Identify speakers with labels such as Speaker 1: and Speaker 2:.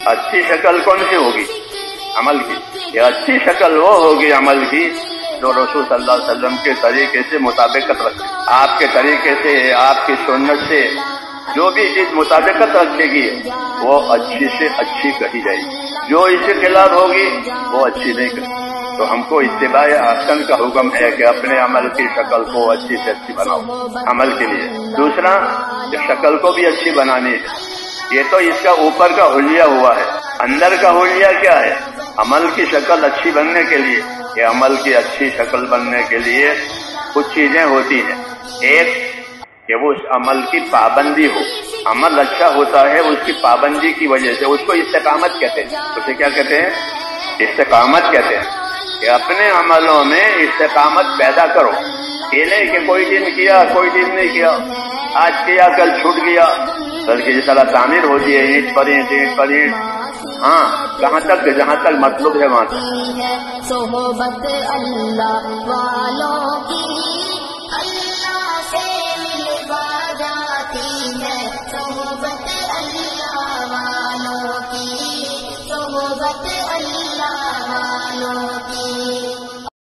Speaker 1: अच्छी शक्ल कौन सी होगी? अमल की। ये अच्छी शक्ल वो होगी अमल की जो रसूल सल्लल्लाहु अलैहि वसल्लम के तरीके से मुताबिकत रखे। आपके तरीके से, आपकी सुन्नत से जो भी चीज मुताबिकत रखेगी वो अच्छी से अच्छी कही जाएगी, जो इसके खिलाफ होगी वो अच्छी नहीं कही। तो हमको इत्तिबाए अहसन का हुक्म है कि अपने अमल की शक्ल को अच्छी से अच्छी बनाओ अमल के लिए। दूसरा, शक्ल को भी अच्छी बनानी है। ये तो इसका ऊपर का हुलिया हुआ है, अंदर का हुलिया क्या है? अमल की शक्ल अच्छी बनने के लिए, ये अमल की अच्छी शक्ल बनने के लिए कुछ चीजें होती हैं। एक कि वो उस अमल की पाबंदी हो। अमल अच्छा होता है उसकी पाबंदी की वजह से, उसको इस्तिकामत कहते हैं। उसे क्या कहते हैं? इस्तिकामत कहते हैं कि अपने अमलों में इस्तिकामत पैदा करो। ये नहीं कि कोई दिन किया कोई दिन नहीं किया, आज किया कल छूट गया, बल्कि जिस तरह तामीर होती है ईंट पर ईंट, ईंट पर ईंट। हाँ, जहाँ तक मतलब है वहां तक।
Speaker 2: सोहबत अल्लाह वालों की अल्लाह से मिलवा जाती है। सोहबत अल्लाह वालों की, सोहबत अल्लाह वालों की।